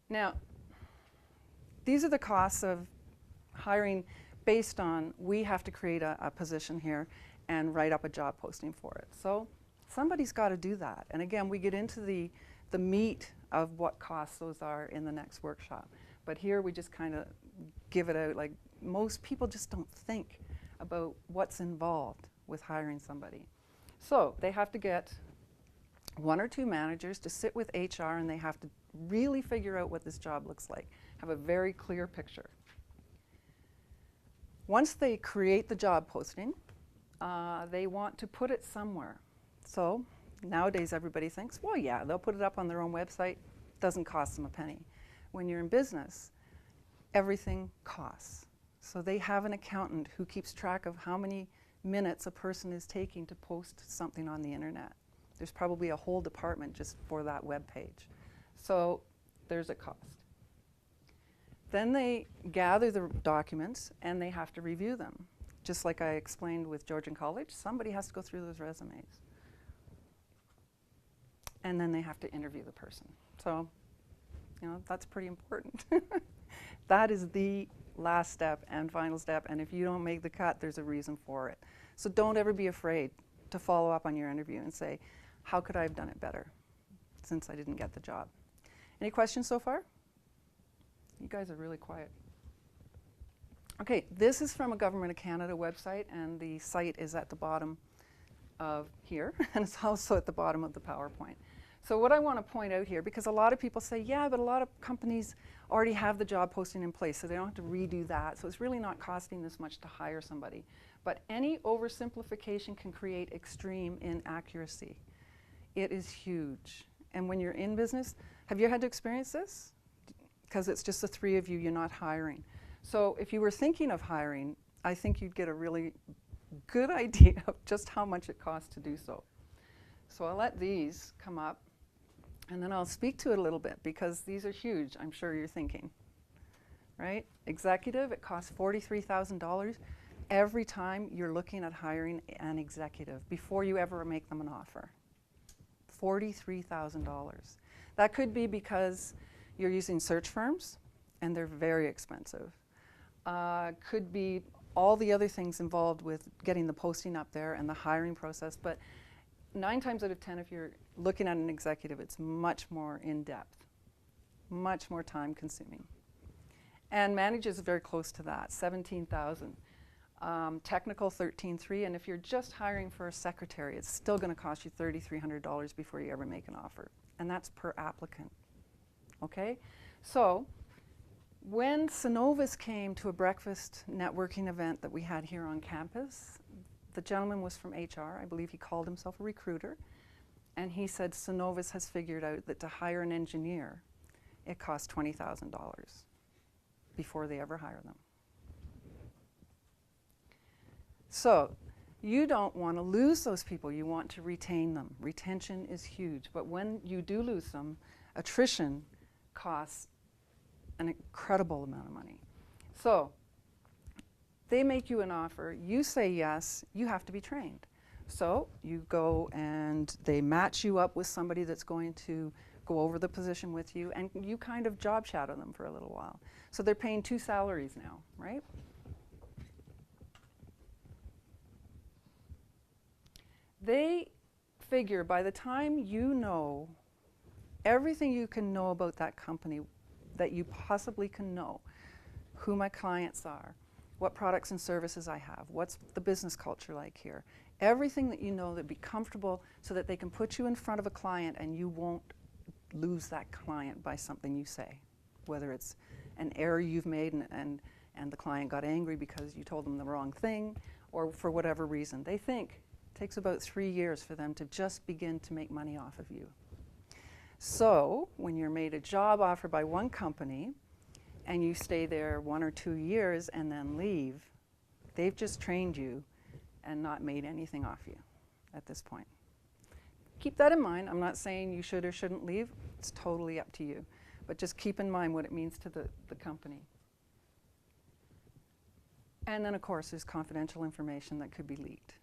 Now, these are the costs of hiring based on we have to create a position here and write up a job posting for it. So somebody's got to do that. And again, we get into the meat of what costs those are in the next workshop. But here we just kind of give it out. Like, most people just don't think about what's involved with hiring somebody. So they have to get 1 or 2 managers to sit with HR, and they have to really figure out what this job looks like, have a very clear picture. Once they create the job posting, they want to put it somewhere. So nowadays everybody thinks, well, yeah, they'll put it up on their own website. Doesn't cost them a penny. When you're in business, everything costs. So they have an accountant who keeps track of how many minutes a person is taking to post something on the internet. There's probably a whole department just for that web page. So there's a cost. Then they gather the documents and they have to review them. Just like I explained with Georgian College, somebody has to go through those resumes. And then they have to interview the person. So, you know, that's pretty important. That is the last step and final step, and if you don't make the cut, there's a reason for it. So don't ever be afraid to follow up on your interview and say, how could I have done it better since I didn't get the job? Any questions so far? You guys are really quiet. Okay, this is from a Government of Canada website, and the site is at the bottom of here, and it's also at the bottom of the PowerPoint. So what I want to point out here, because a lot of people say, yeah, but a lot of companies already have the job posting in place, so they don't have to redo that, so it's really not costing this much to hire somebody. But any oversimplification can create extreme inaccuracy. It is huge. And when you're in business, have you had to experience this? Because it's just the 3 of you, you're not hiring. So if you were thinking of hiring, I think you'd get a really good idea of just how much it costs to do so. So I'll let these come up, and then I'll speak to it a little bit, because these are huge, I'm sure you're thinking. Right? Executive, it costs $43,000 every time you're looking at hiring an executive before you ever make them an offer. $43,000. That could be because you're using search firms, and they're very expensive. Could be all the other things involved with getting the posting up there and the hiring process, but 9 times out of 10, if you're looking at an executive, it's much more in-depth, much more time-consuming. And managers are very close to that, $17,000. Technical, $13,300, and if you're just hiring for a secretary, it's still going to cost you $3,300 before you ever make an offer, and that's per applicant. Okay? So when Synovus came to a breakfast networking event that we had here on campus, the gentleman was from HR. I believe he called himself a recruiter. And he said Synovus has figured out that to hire an engineer, it costs $20,000 before they ever hire them. So you don't want to lose those people. You want to retain them. Retention is huge. But when you do lose them, attrition costs an incredible amount of money. So they make you an offer, you say yes, you have to be trained. So you go and they match you up with somebody that's going to go over the position with you, and you kind of job shadow them for a little while. So they're paying 2 salaries now, right? They figure by the time you know everything you can know about that company that you possibly can know, who my clients are, what products and services I have, what's the business culture like here, everything that you know, that'd be comfortable so that they can put you in front of a client and you won't lose that client by something you say, whether it's an error you've made and the client got angry because you told them the wrong thing, or for whatever reason. They think it takes about 3 years for them to just begin to make money off of you. So when you're made a job offer by one company and you stay there 1 or 2 years and then leave, they've just trained you and not made anything off you at this point. Keep that in mind. I'm not saying you should or shouldn't leave. It's totally up to you. But just keep in mind what it means to the company. And then, of course, there's confidential information that could be leaked,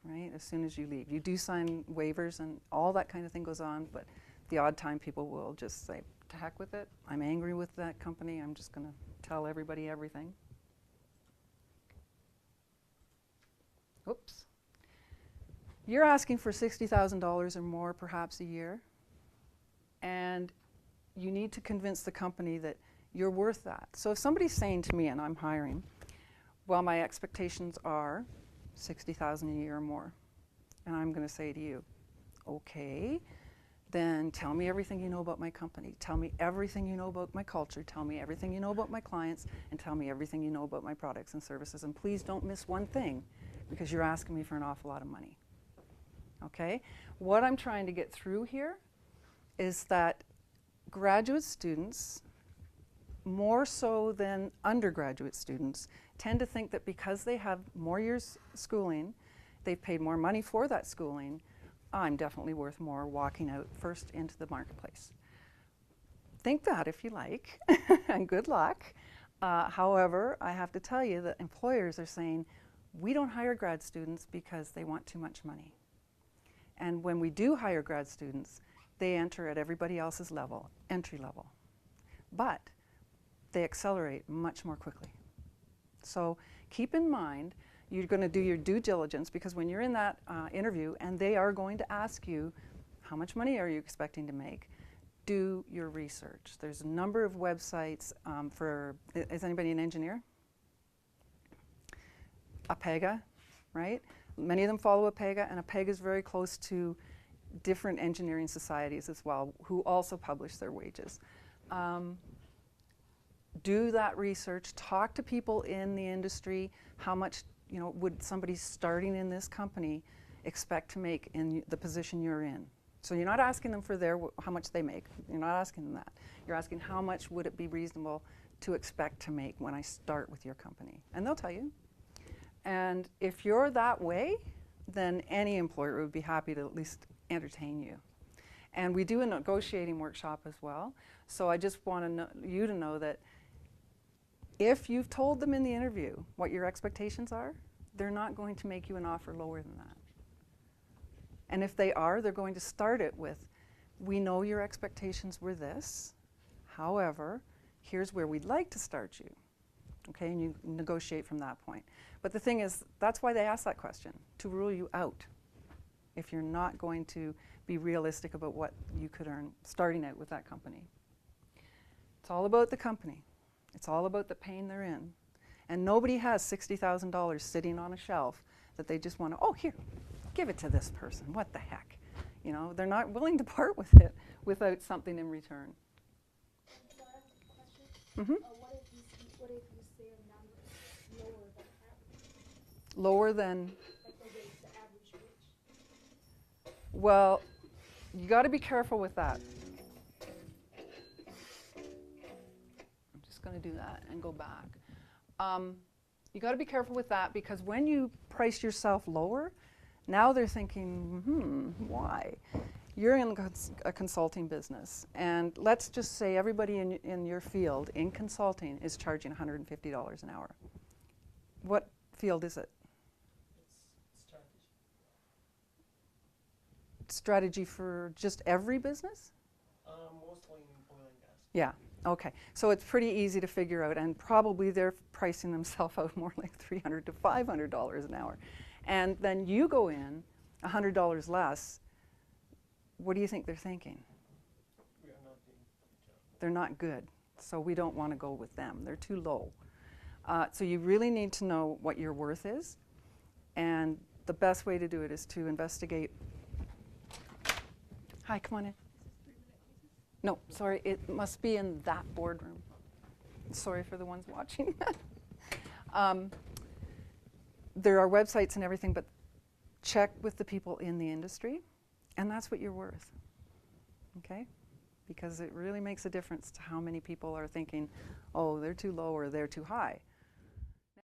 right, as soon as you leave. You do sign waivers and all that kind of thing goes on, but The odd time people will just say, to heck with it, I'm angry with that company, I'm just going to tell everybody everything. Oops. You're asking for $60,000 or more perhaps a year, and you need to convince the company that you're worth that. So if somebody's saying to me, and I'm hiring, well, my expectations are $60,000 a year or more, and I'm going to say to you, okay, then tell me everything you know about my company. Tell me everything you know about my culture. Tell me everything you know about my clients, and tell me everything you know about my products and services. And please don't miss one thing, because you're asking me for an awful lot of money. Okay? What I'm trying to get through here is that graduate students, more so than undergraduate students, tend to think that because they have more years schooling, they've paid more money for that schooling, I'm definitely worth more walking out first into the marketplace. Think that if you like, and good luck. However, I have to tell you that employers are saying, we don't hire grad students because they want too much money. And when we do hire grad students, they enter at everybody else's level, entry level. But they accelerate much more quickly. So keep in mind, you're going to do your due diligence, because when you're in that interview and they are going to ask you, how much money are you expecting to make? Do your research. There's a number of websites for, is anybody an engineer? APEGA, right? Many of them follow APEGA, and APEGA is very close to different engineering societies as well, who also publish their wages. Do that research, talk to people in the industry, how much would somebody starting in this company expect to make in the position you're in. So you're not asking them for how much they make, you're not asking them that. You're asking how much would it be reasonable to expect to make when I start with your company. And they'll tell you. And if you're that way, then any employer would be happy to at least entertain you. And we do a negotiating workshop as well. So I just want you to know that if you've told them in the interview what your expectations are, they're not going to make you an offer lower than that. And if they are, they're going to start it with, we know your expectations were this. However, here's where we'd like to start you. Okay, and you negotiate from that point. But the thing is, that's why they ask that question, to rule you out if you're not going to be realistic about what you could earn starting out with that company. It's all about the company. It's all about the pain they're in. And nobody has $60,000 sitting on a shelf that they just want to, oh, here, give it to this person. What the heck? You know, they're not willing to part with it without something in return. So I have a question. Mm-hmm. What if you say a number lower than average? Lower than? Like the average wage. Well, you got to be careful with that. I'm just going to do that and go back. You got to be careful with that, because when you price yourself lower, now they're thinking, why? You're in a consulting business, and let's just say everybody in your field in consulting is charging $150 an hour. What field is it? It's strategy. Strategy for just every business? Mostly in oil and gas. Yeah, okay. So it's pretty easy to figure out, and probably they're pricing themselves out more like $300 to $500 an hour. And then you go in $100 less. What do you think they're thinking? We are not doing a good job. They're not good, so we don't want to go with them. They're too low. So you really need to know what your worth is, and the best way to do it is to investigate. Hi, come on in. No, sorry, it must be in that boardroom. Sorry for the ones watching. There are websites and everything, but check with the people in the industry, and that's what you're worth, okay? Because it really makes a difference to how many people are thinking, oh, they're too low or they're too high.